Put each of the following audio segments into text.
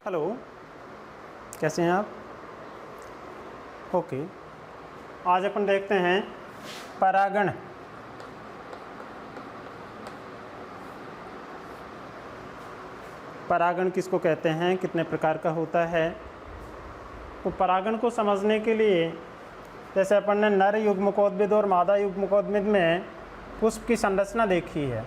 Hello, कैसे हैं आप? ओके, आज अपन देखते हैं परागण। परागण किसको कहते हैं, कितने प्रकार का होता है? तो परागण को समझने के लिए जैसे अपन ने नर युग्मकोद्भिद और मादा युग्मकोद्भिद में पुष्प की संरचना देखी है।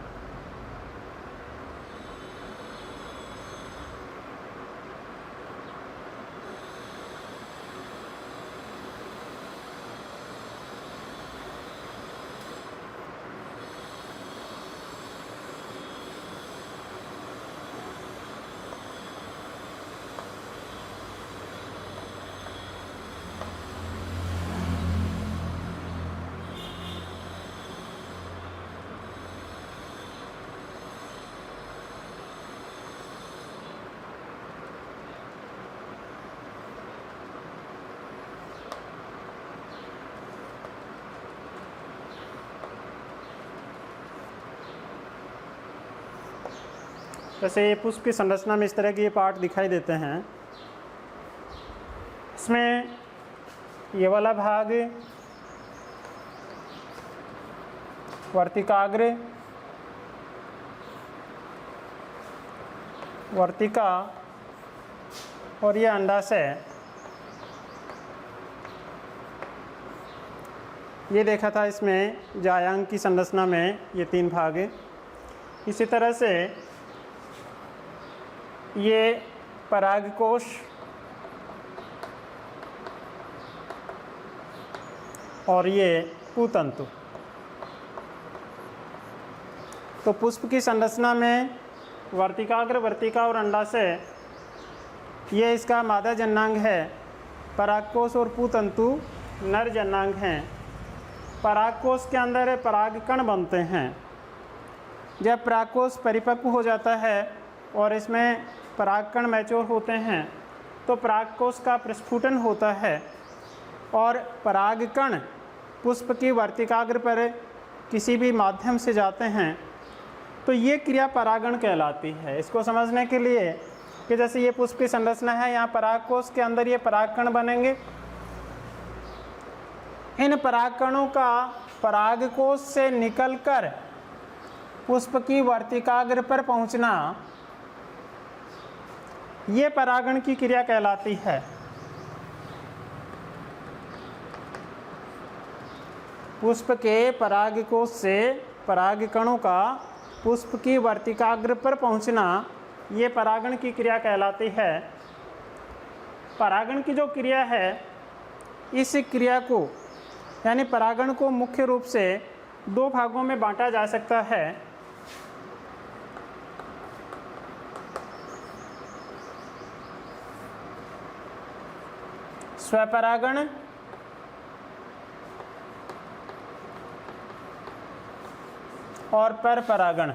जैसे ये पुष्प की संरचना में इस तरह के ये पार्ट दिखाई देते हैं। इसमें ये वाला भाग वर्तिकाग्र, वर्तिका और ये अंडाशय, ये देखा था इसमें जायांग की संरचना में ये तीन भाग है। इसी तरह से ये परागकोश और ये पुतंतु। तो पुष्प की संरचना में वर्तिकाग्र, वर्तिका और अंडाशय ये इसका मादा जन्नांग है। परागकोश और पुतंतु नर जन्नांग हैं। परागकोश के अंदर परागकण बनते हैं। जब परागकोश परिपक्व हो जाता है और इसमें परागकण मैच्योर होते हैं तो परागकोश का प्रस्फुटन होता है और परागकण पुष्प की वर्तिकाग्र पर किसी भी माध्यम से जाते हैं तो ये क्रिया परागण कहलाती है। इसको समझने के लिए कि जैसे ये पुष्प की संरचना है, यहाँ परागकोश के अंदर ये परागकण बनेंगे। इन परागकणों का परागकोश से निकलकर पुष्प की वर्तिकाग्र पर पहुँचना, ये परागण की क्रिया कहलाती है। पुष्प के परागकोश से परागकणों का पुष्प की वर्तिकाग्र पर पहुंचना, ये परागण की क्रिया कहलाती है। परागण की जो क्रिया है, इस क्रिया को यानी परागण को मुख्य रूप से दो भागों में बांटा जा सकता है। स्वपरागण और परपरागण।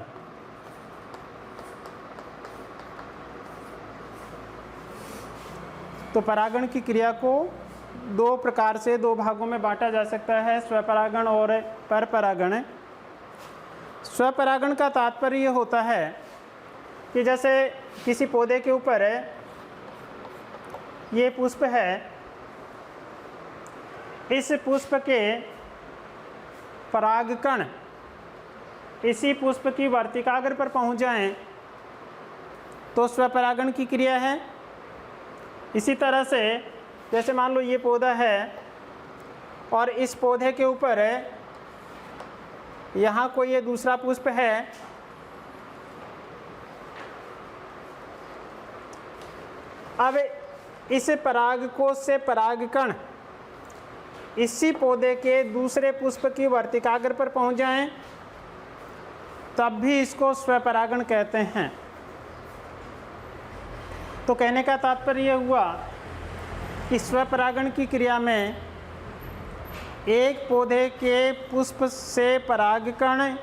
तो परागण की क्रिया को दो प्रकार से दो भागों में बांटा जा सकता है, स्वपरागण और परपरागण। स्वपरागण का तात्पर्य ये होता है कि जैसे किसी पौधे के ऊपर ये पुष्प है, इस पुष्प के परागकण इसी पुष्प की वर्तिकाग्र पर पहुंच जाएं तो स्वपरागण की क्रिया है। इसी तरह से जैसे मान लो ये पौधा है और इस पौधे के ऊपर यहाँ कोई ये दूसरा पुष्प है, अब इस परागकोश से परागकण इसी पौधे के दूसरे पुष्प की वर्तिकाग्र पर पहुंच जाएं तब भी इसको स्वपरागण कहते हैं। तो कहने का तात्पर्य यह हुआ कि स्वपरागण की क्रिया में एक पौधे के पुष्प से परागकण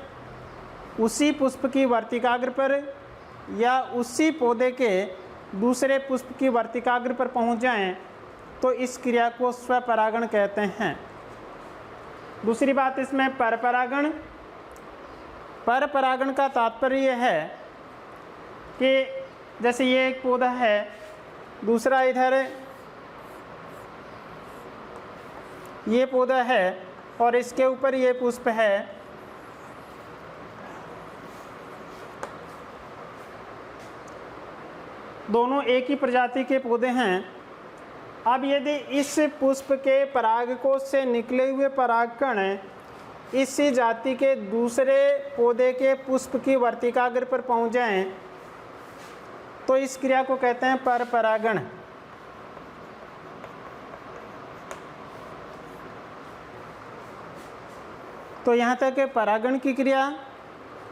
उसी पुष्प की वर्तिकाग्र पर या उसी पौधे के दूसरे पुष्प की वर्तिकाग्र पर पहुंच जाएं तो इस क्रिया को स्वपरागण कहते हैं। दूसरी बात इसमें परपरागण। परपरागण का तात्पर्य है कि जैसे ये एक पौधा है दूसरा इधर ये पौधा है और इसके ऊपर ये पुष्प है। दोनों एक ही प्रजाति के पौधे हैं। अब यदि इस पुष्प के परागकोश से निकले हुए परागकण इसी जाति के दूसरे पौधे के पुष्प की वर्तिकाग्र पर पहुंच जाएं, तो इस क्रिया को कहते हैं परपरागण। तो यहाँ तक परागण की क्रिया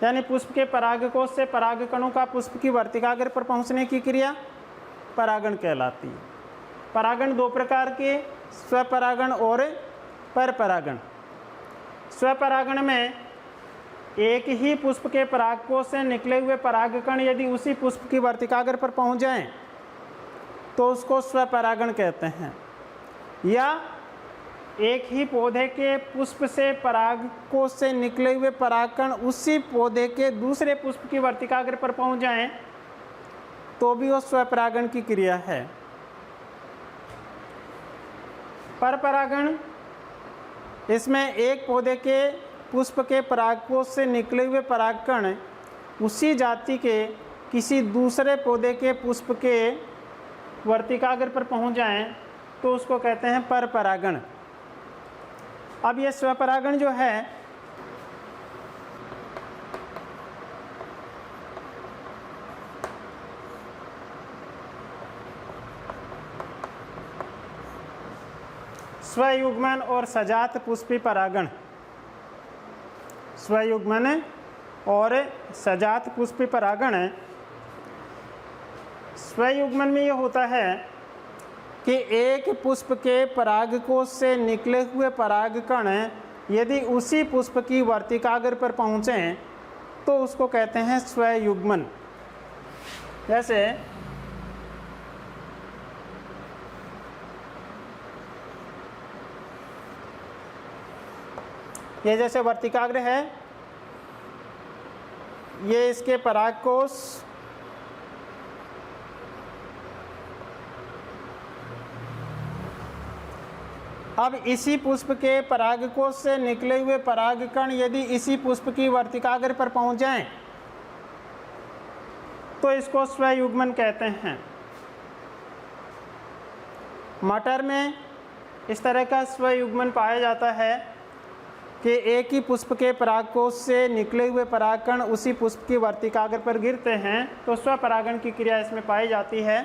यानी पुष्प के परागकोश से परागकणों का पुष्प की वर्तिकाग्र पर पहुँचने की क्रिया परागण कहलाती है। परागण दो प्रकार के, स्वपरागण और परपरागण। स्वपरागण में एक ही पुष्प के परागकोश से निकले हुए परागकण यदि उसी पुष्प की वर्तिकाग्र पर पहुंच जाएं, तो उसको स्वपरागण कहते हैं। या एक ही पौधे के पुष्प से परागकोश से निकले हुए परागकण उसी पौधे के दूसरे पुष्प की वर्तिकाग्र पर पहुंच जाएं, तो भी वो स्वपरागण की क्रिया है। परपरागण, इसमें एक पौधे के पुष्प के परागकोश से निकले हुए परागकण उसी जाति के किसी दूसरे पौधे के पुष्प के वर्तिकाग्र पर पहुंच जाएं, तो उसको कहते हैं परपरागण। अब ये स्वपरागण जो है स्वयुग्मन और सजात पुष्पी परागण। स्वयुग्मन और सजात पुष्पी परागण। स्वयुग्मन में ये होता है कि एक पुष्प के परागकोश से निकले हुए परागकण यदि उसी पुष्प की वर्तिकाग्र पर पहुँचें, तो उसको कहते हैं स्वयुग्मन। जैसे ये जैसे वर्तिकाग्र है, ये इसके परागकोश, अब इसी पुष्प के परागकोश से निकले हुए परागकण यदि इसी पुष्प की वर्तिकाग्र पर पहुंच जाएं, तो इसको स्वयुग्मन कहते हैं। मटर में इस तरह का स्वयुग्मन पाया जाता है कि एक ही पुष्प के परागकोश से निकले हुए परागकण उसी पुष्प की वर्तिकाग्र पर गिरते हैं, तो स्वपरागण की क्रिया इसमें पाई जाती है।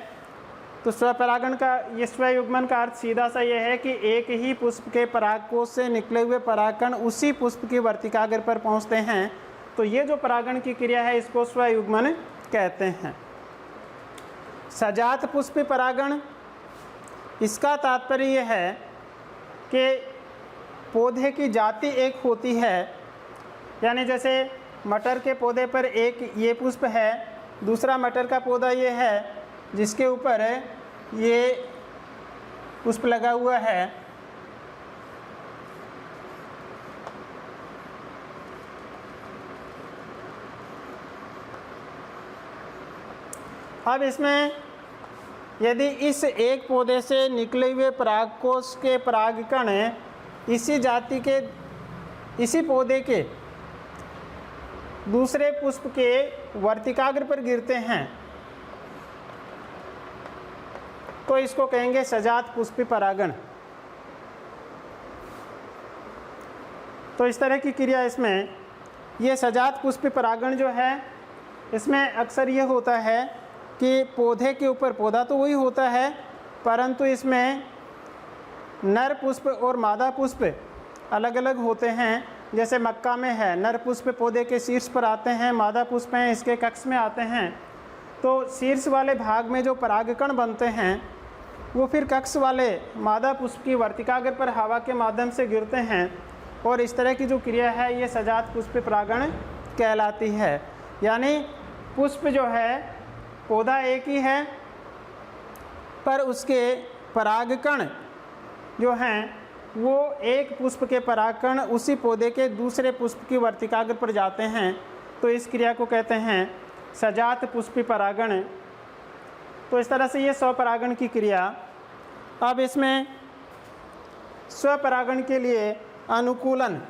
तो स्वपरागण का ये स्वयुग्मन का अर्थ सीधा सा ये है कि एक ही पुष्प के परागकोश से निकले हुए परागकण उसी पुष्प की वर्तिकाग्र पर पहुंचते हैं, तो ये जो परागण की क्रिया है इसको स्वयुग्मन कहते हैं। सजात पुष्पी परागण, इसका तात्पर्य यह है कि पौधे की जाति एक होती है, यानी जैसे मटर के पौधे पर एक ये पुष्प है, दूसरा मटर का पौधा ये है जिसके ऊपर ये पुष्प लगा हुआ है। अब इसमें यदि इस एक पौधे से निकले हुए परागकोश के परागकण इसी जाति के इसी पौधे के दूसरे पुष्प के वर्तिकाग्र पर गिरते हैं, तो इसको कहेंगे सजात पुष्पी परागण। तो इस तरह की क्रिया इसमें, ये सजात पुष्पी परागण जो है इसमें अक्सर ये होता है कि पौधे के ऊपर, पौधा तो वही होता है परंतु इसमें नर पुष्प और मादा पुष्प अलग अलग होते हैं। जैसे मक्का में है, नर पुष्प पौधे के शीर्ष पर आते हैं, मादा पुष्प हैं इसके कक्ष में आते हैं। तो शीर्ष वाले भाग में जो परागकण बनते हैं वो फिर कक्ष वाले मादा पुष्प की वर्तिकाग्र पर हवा के माध्यम से गिरते हैं, और इस तरह की जो क्रिया है ये सजात पुष्पी परागण कहलाती है। यानी पुष्प जो है, पौधा एक ही है पर उसके परागकण जो हैं वो एक पुष्प के परागकण उसी पौधे के दूसरे पुष्प की वर्तिकाग्र पर जाते हैं, तो इस क्रिया को कहते हैं सजात पुष्पी परागण। तो इस तरह से ये स्वपरागण की क्रिया। अब इसमें स्वपरागण के लिए अनुकूलन,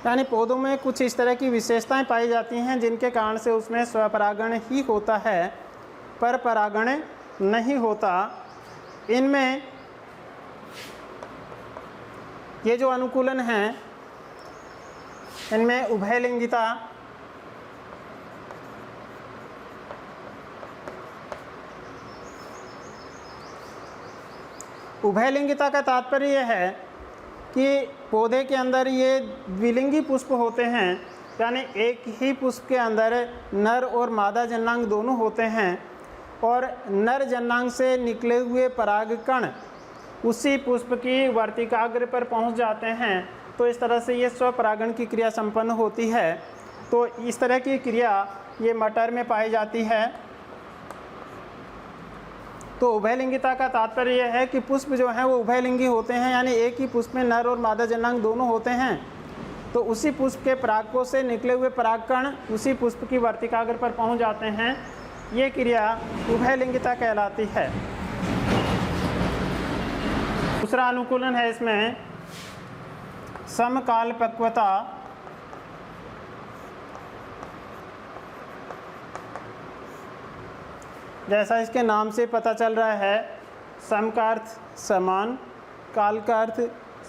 यानी पौधों में कुछ इस तरह की विशेषताएं पाई जाती हैं जिनके कारण से उसमें स्वपरागण ही होता है, पर परागण नहीं होता। इनमें ये जो अनुकूलन हैं, इनमें उभयलिंगिता, उभयलिंगिता का तात्पर्य यह है कि पौधे के अंदर ये द्विलिंगी पुष्प होते हैं, यानी एक ही पुष्प के अंदर नर और मादा जन्नांग दोनों होते हैं, और नर जन्नांग से निकले हुए परागकण उसी पुष्प की वर्तिकाग्र पर पहुंच जाते हैं। तो इस तरह से ये स्वपरागण की क्रिया संपन्न होती है। तो इस तरह की क्रिया ये मटर में पाई जाती है। तो उभयलिंगिता का तात्पर्य यह है कि पुष्प जो हैं वो उभयलिंगी होते हैं, यानी एक ही पुष्प में नर और मादा जन्नांग दोनों होते हैं। तो उसी पुष्प के परागकों से निकले हुए परागकण उसी पुष्प की वर्तिकाग्र पर पहुंच जाते हैं। ये क्रिया उभयलिंगिता कहलाती है। दूसरा अनुकूलन है इसमें समकालपक्वता। जैसा इसके नाम से पता चल रहा है, सम का अर्थ समान, काल का अर्थ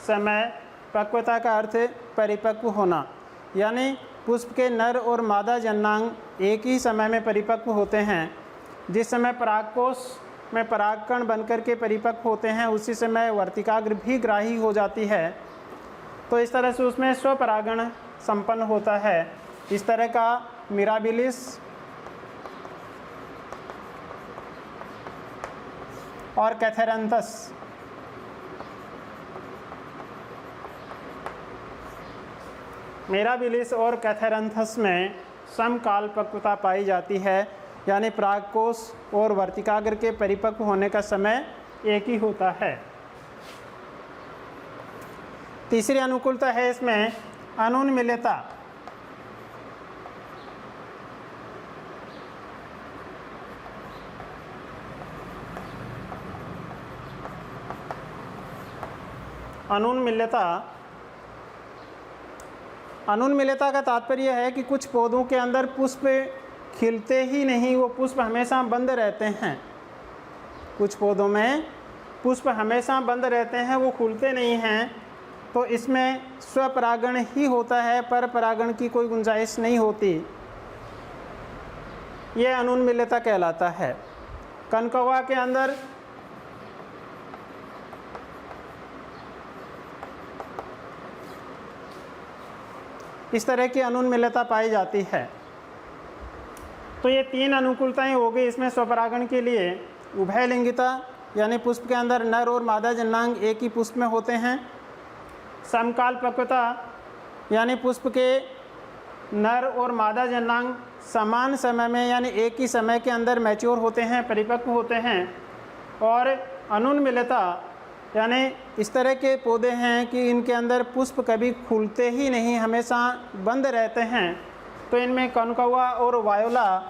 समय, पक्वता का अर्थ परिपक्व होना, यानी पुष्प के नर और मादा जन्नांग एक ही समय में परिपक्व होते हैं। जिस समय परागकोश में परागकण बनकर के परिपक्व होते हैं उसी समय वर्तिकाग्र भी ग्राही हो जाती है। तो इस तरह से उसमें स्वपरागण संपन्न होता है। इस तरह का मिराबिलिस और कैथेरंथस, मिराबिलिस और कैथेरंथस में समकालपक्वता पाई जाती है, यानी परागकोश और वर्तिकाग्र के परिपक्व होने का समय एक ही होता है। तीसरी अनुकूलता है इसमें अनुन्मीलिता। अनुन्मीलिता का तात्पर्य है कि कुछ पौधों के अंदर पुष्प खिलते ही नहीं, वो पुष्प हमेशा बंद रहते हैं। कुछ पौधों में पुष्प हमेशा बंद रहते हैं, वो खुलते नहीं हैं। तो इसमें स्वपरागण ही होता है, पर परागण की कोई गुंजाइश नहीं होती। यह अनुन्मीलिता कहलाता है। कनकौवा के अंदर इस तरह की अनुन्मीलिता पाई जाती है। तो ये तीन अनुकूलताएं हो गई इसमें स्वपरागण के लिए। उभयलिंगिता यानी पुष्प के अंदर नर और मादा जन्नांग एक ही पुष्प में होते हैं। समकालपक्वता यानी पुष्प के नर और मादा जन्नांग समान समय में यानी एक ही समय के अंदर मैच्योर होते हैं, परिपक्व होते हैं। और अनुन्मीलिता यानी इस तरह के पौधे हैं कि इनके अंदर पुष्प कभी खुलते ही नहीं, हमेशा बंद रहते हैं। तो इनमें कनकौवा और वायोला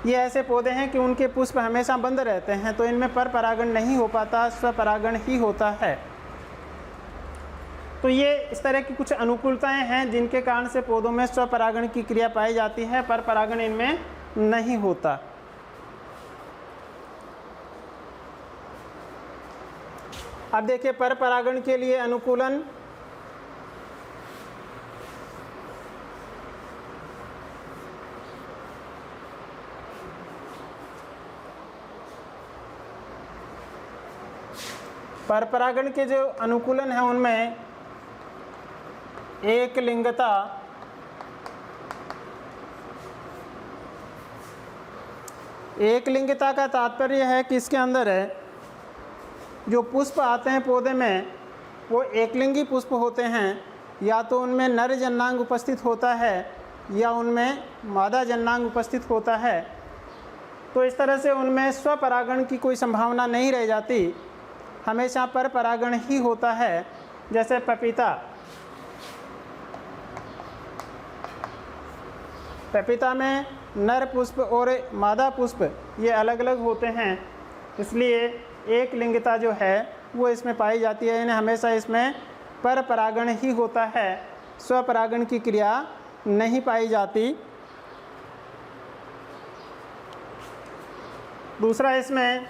ये ऐसे पौधे हैं कि उनके पुष्प हमेशा बंद रहते हैं, तो इनमें पर परागण नहीं हो पाता, स्वपरागण ही होता है। तो ये इस तरह की कुछ अनुकूलताएं हैं जिनके कारण से पौधों में स्वपरागण की क्रिया पाई जाती है, पर परागण इनमें नहीं होता। अब देखिए पर परागण के लिए अनुकूलन। पर परागण के जो अनुकूलन है उनमें एक लिंगता, एक लिंगता का तात्पर्य है कि इसके अंदर है जो पुष्प आते हैं पौधे में वो एकलिंगी पुष्प होते हैं, या तो उनमें नर जननांग उपस्थित होता है या उनमें मादा जननांग उपस्थित होता है। तो इस तरह से उनमें स्वपरागण की कोई संभावना नहीं रह जाती, हमेशा पर परागण ही होता है। जैसे पपीता में नर पुष्प और मादा पुष्प ये अलग अलग होते हैं, इसलिए एक लिंगता जो है वो इसमें पाई जाती है, यानी हमेशा इसमें पर परागण ही होता है, स्वपरागण की क्रिया नहीं पाई जाती। दूसरा इसमें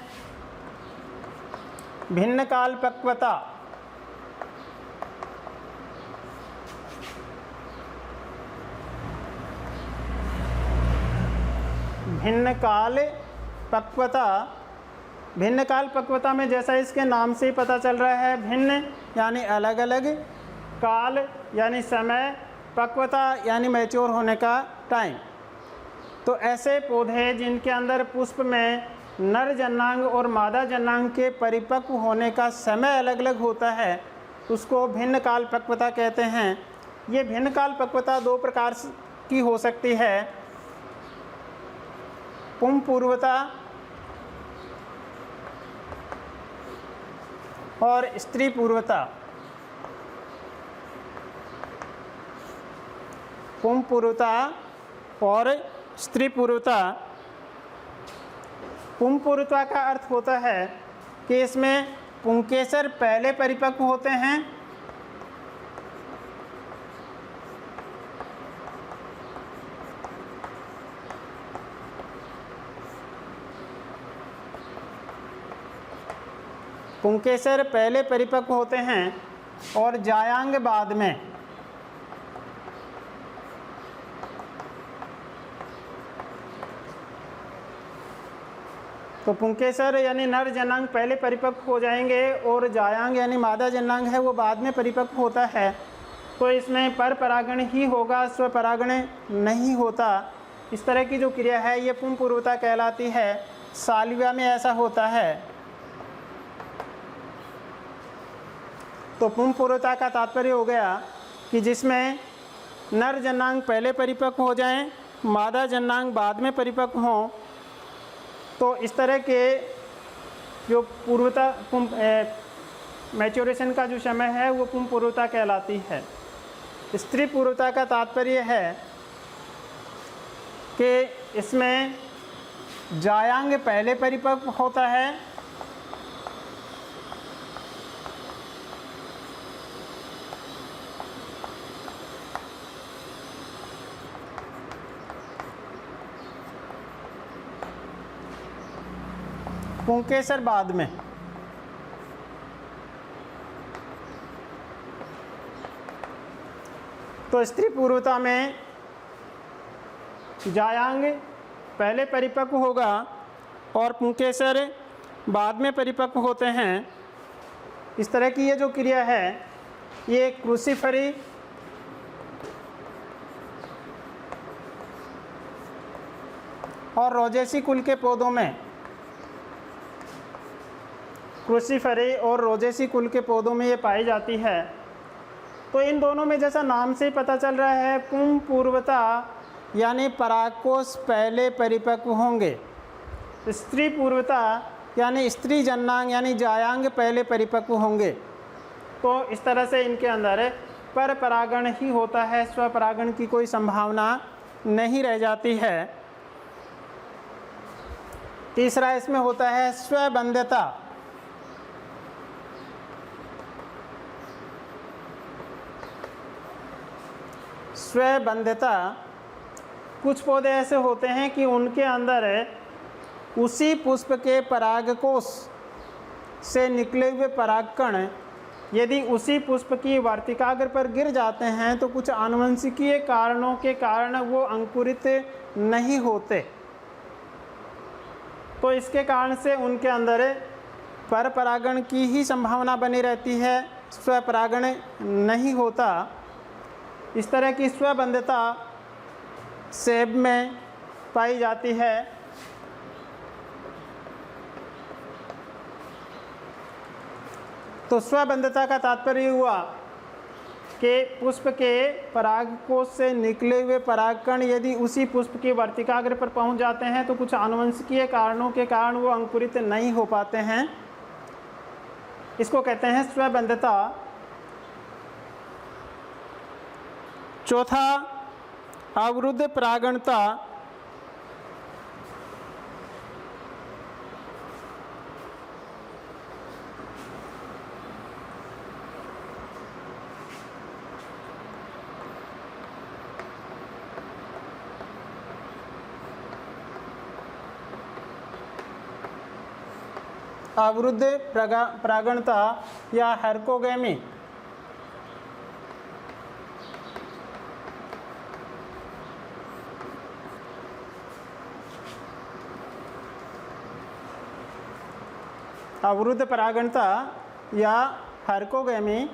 भिन्न काल पक्वता। भिन्न काल पक्वता में जैसा इसके नाम से ही पता चल रहा है, भिन्न यानी अलग अलग, काल यानी समय, पक्वता यानी मैच्योर होने का टाइम। तो ऐसे पौधे जिनके अंदर पुष्प में नर जननांग और मादा जननांग के परिपक्व होने का समय अलग अलग होता है, उसको भिन्न काल पक्वता कहते हैं। ये भिन्न काल पक्वता दो प्रकार की हो सकती है, पुंपूर्वता और स्त्री पूर्वता। पुंपूर्वता और स्त्री पूर्वता। पुंपूर्वता का अर्थ होता है कि इसमें पुंकेसर पहले परिपक्व होते हैं पुंकेसर पहले परिपक्व होते हैं और जायांग बाद में। तो पुंकेसर यानी नर जनांग पहले परिपक्व हो जाएंगे और जायांग यानी मादा जनांग है वो बाद में परिपक्व होता है। तो इसमें पर परागण ही होगा, स्वपरागण नहीं होता। इस तरह की जो क्रिया है ये पुंपूर्वता कहलाती है। साल्विया में ऐसा होता है। तो पुंपूर्वता का तात्पर्य हो गया कि जिसमें नर जनांग पहले परिपक्व हो जाएं, मादा जनांग बाद में परिपक्व हों। तो इस तरह के जो पूर्वता मैच्योरेशन का जो समय है वो पुंपूर्वता कहलाती है। स्त्री पूर्वता का तात्पर्य है कि इसमें जायांग पहले परिपक्व होता है पुंकेसर बाद में। तो स्त्री पूर्वता में जायांग पहले परिपक्व होगा और पुंकेसर बाद में परिपक्व होते हैं। इस तरह की ये जो क्रिया है ये क्रूसिफरी और रोजेसी कुल के पौधों में, क्रूसिफरी और रोजेसी कुल के पौधों में ये पाई जाती है। तो इन दोनों में जैसा नाम से ही पता चल रहा है, पुंपूर्वता यानी परागकोश पहले परिपक्व होंगे, स्त्री पूर्वता यानी स्त्री जन्नांग यानी जायांग पहले परिपक्व होंगे। तो इस तरह से इनके अंदर पर परागण ही होता है, स्वपरागण की कोई संभावना नहीं रह जाती है। तीसरा इसमें होता है स्वबंध्यता। स्वबंध्यता, कुछ पौधे ऐसे होते हैं कि उनके अंदर उसी पुष्प के परागकोश से निकले हुए परागकण यदि उसी पुष्प की वर्तिकाग्र पर गिर जाते हैं तो कुछ आनुवंशिकीय कारणों के कारण वो अंकुरित नहीं होते। तो इसके कारण से उनके अंदर पर परागण की ही संभावना बनी रहती है, स्वपरागण नहीं होता। इस तरह की स्वबंध्यता सेब में पाई जाती है। तो स्वबंधता का तात्पर्य हुआ कि पुष्प के परागकोश से निकले हुए परागकण यदि उसी पुष्प के वर्तिकाग्र पर पहुंच जाते हैं तो कुछ आनुवंशिकीय कारणों के कारण वो अंकुरित नहीं हो पाते हैं। इसको कहते हैं स्वबंधता। चौथा, अवरुद्ध परागणता। अवरुद्ध परागणता या हेरकोगेमी। अवरुद्ध परागणता या हेरकोगेमी,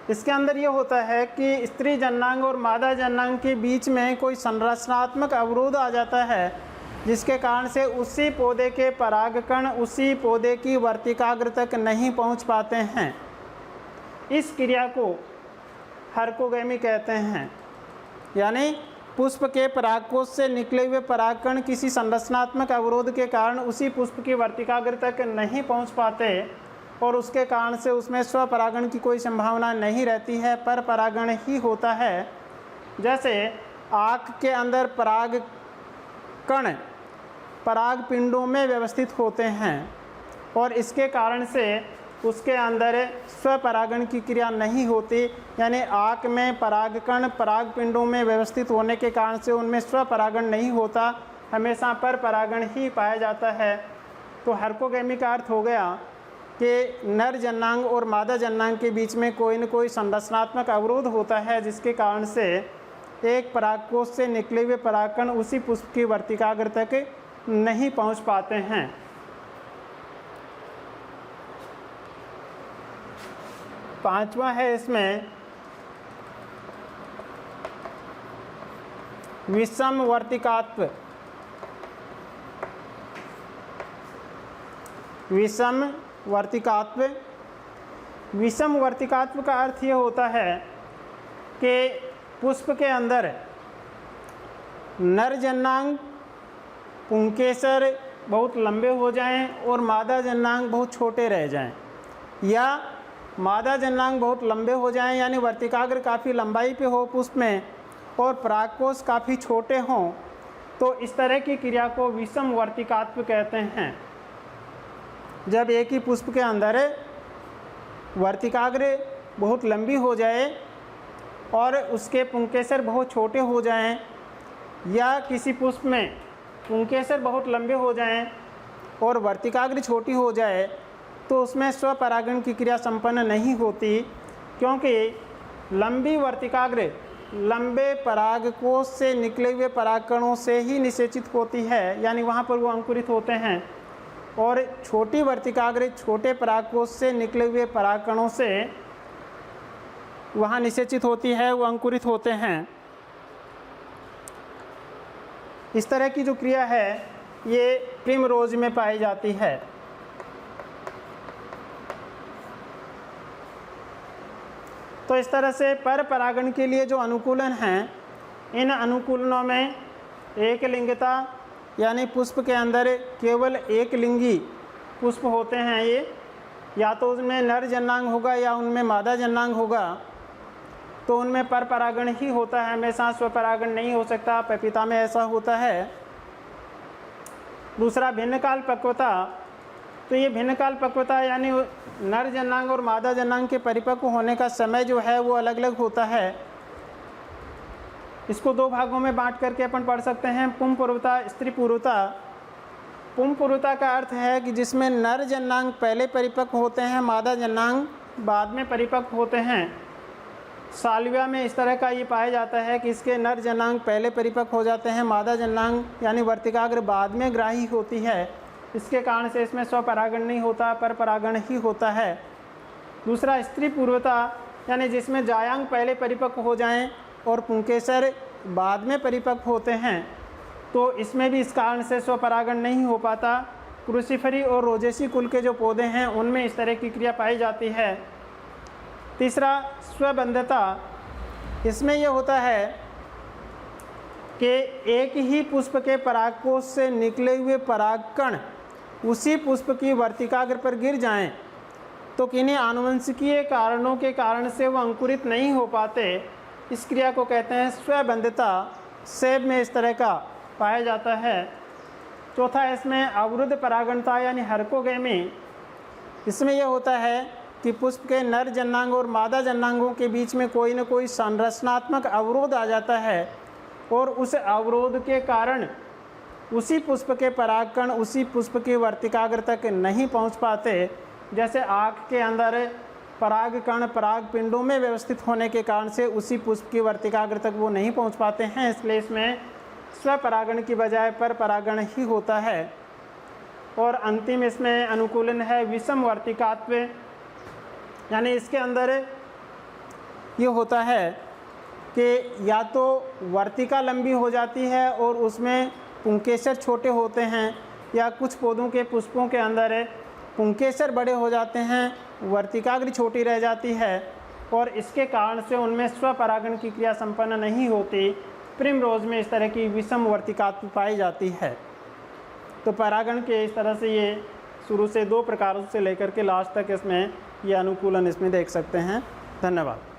इसके अंदर ये होता है कि स्त्री जन्नांग और मादा जन्नांग के बीच में कोई संरचनात्मक अवरोध आ जाता है जिसके कारण से उसी पौधे के परागकण उसी पौधे की वर्तिकाग्र तक नहीं पहुंच पाते हैं। इस क्रिया को हेरकोगेमी कहते हैं। यानी पुष्प के परागकोश से निकले हुए परागकण किसी संरचनात्मक अवरोध के कारण उसी पुष्प की वर्तिकाग्र तक नहीं पहुंच पाते और उसके कारण से उसमें स्वपरागण की कोई संभावना नहीं रहती है, पर परागण ही होता है। जैसे आँख के अंदर परागकण पराग पिंडों में व्यवस्थित होते हैं और इसके कारण से उसके अंदर स्वपरागण की क्रिया नहीं होती। यानी आँख में परागकण पराग पिंडों में व्यवस्थित होने के कारण से उनमें स्वपरागण नहीं होता, हमेशा पर परागण ही पाया जाता है। तो हेरकोगेमी का अर्थ हो गया कि नर जन्नांग और मादा जन्नांग के बीच में कोई न कोई संरचनात्मक अवरोध होता है जिसके कारण से एक परागकोश से निकले हुए परागकण उसी पुष्प की वर्तिकाग्र तक नहीं पहुंच पाते हैं। पांचवा है इसमें विषम वर्तिकात्व। विषम वर्तिकात्व। विषम वर्तिकात्व का अर्थ ये होता है कि पुष्प के अंदर नर जन्नांग पुंकेसर बहुत लंबे हो जाएं और मादा जन्नांग बहुत छोटे रह जाएं, या मादा जन्नांग बहुत लंबे हो जाएं यानी वर्तिकाग्र काफ़ी लंबाई पे हो पुष्प में और परागकोश काफ़ी छोटे हों, तो इस तरह की क्रिया को विषम वर्तिकात्व कहते हैं। जब एक ही पुष्प के अंदर वर्तिकाग्र बहुत लंबी हो जाए और उसके पुंकेसर बहुत छोटे हो जाएं, या किसी पुष्प में पुंकेसर बहुत लंबे हो जाएं और वर्तिकाग्र छोटी हो जाए, तो उसमें स्वपरागण की क्रिया संपन्न नहीं होती, क्योंकि लंबी वर्तिकाग्र लंबे परागकोश से निकले हुए परागकणों से ही निषेचित होती है, यानी वहाँ पर वो अंकुरित होते हैं, और छोटी वर्तिकाग्र छोटे परागकोश से निकले हुए परागकणों से वहाँ निषेचित होती है, वो अंकुरित होते हैं। इस तरह की जो क्रिया है ये प्रिमरोज में पाई जाती है। तो इस तरह से पर परागण के लिए जो अनुकूलन हैं, इन अनुकूलनों में एक लिंगता यानी पुष्प के अंदर केवल एक लिंगी पुष्प होते हैं, ये या तो उनमें नर जन्नांग होगा या उनमें मादा जन्नांग होगा, तो उनमें पर परागण ही होता है, हमेशा स्वपरागण नहीं हो सकता। पपीता में ऐसा होता है। दूसरा भिन्नकाल पक्वता। तो ये भिन्नकाल पक्वता यानी नर जन्नांग और मादा जन्नांग के परिपक्व होने का समय जो है वो अलग अलग होता है। इसको दो भागों में बांट करके अपन पढ़ सकते हैं, पुंपूर्वता, स्त्री पूर्वता। पुंपूर्वता का अर्थ है कि जिसमें नर जन्नांग पहले परिपक्व होते हैं, मादा जन्नांग बाद में परिपक्व होते हैं। साल्विया में इस तरह का ये पाया जाता है कि इसके नर जन्नांग पहले परिपक्व हो जाते हैं, मादा जन्नांग यानी वर्तिकाग्र बाद में ग्राही होती है। इसके कारण से इसमें स्वपरागण नहीं होता, पर परागण ही होता है। दूसरा स्त्री पूर्वता यानी जिसमें जायांग पहले परिपक्व हो जाएं और पुंकेसर बाद में परिपक्व होते हैं, तो इसमें भी इस कारण से स्वपरागण नहीं हो पाता, क्रूसिफरी और रोजेसी कुल के जो पौधे हैं उनमें इस तरह की क्रिया पाई जाती है। तीसरा, स्वबंधता। इसमें यह होता है कि एक ही पुष्प के परागकोश से निकले हुए परागकण उसी पुष्प की वर्तिकाग्र पर गिर जाएं तो किन्हीं आनुवंशिकीय कारणों के कारण से वो अंकुरित नहीं हो पाते। इस क्रिया को कहते हैं स्वबंधता। सेब में इस तरह का पाया जाता है। चौथा, इसमें अवरुद्ध परागणता यानी हर्कोगेमी। इसमें यह होता है कि पुष्प के नर जन्नांग और मादा जन्नांगों के बीच में कोई न कोई संरचनात्मक अवरोध आ जाता है और उस अवरोध के कारण उसी पुष्प के परागकण उसी पुष्प की वर्तिकाग्र तक नहीं पहुंच पाते। जैसे आँख के अंदर परागकण पराग पिंडों में व्यवस्थित होने के कारण से उसी पुष्प की वर्तिकाग्र तक वो नहीं पहुंच पाते हैं, इसलिए इसमें स्वपरागण की बजाय पर परागण ही होता है। और अंतिम इसमें अनुकूलन है विषम वर्तिकात्व, यानी इसके अंदर ये होता है कि या तो वर्तिका लंबी हो जाती है और उसमें पुंकेसर छोटे होते हैं, या कुछ पौधों के पुष्पों के अंदर पुंकेसर बड़े हो जाते हैं, वर्तिकाग्र छोटी रह जाती है और इसके कारण से उनमें स्वपरागण की क्रिया संपन्न नहीं होती। प्रिमरोज में इस तरह की विषम वर्तिकात्व पाई जाती है। तो परागण के इस तरह से ये शुरू से 2 प्रकारों से लेकर के लास्ट तक इसमें ये अनुकूलन इसमें देख सकते हैं। धन्यवाद।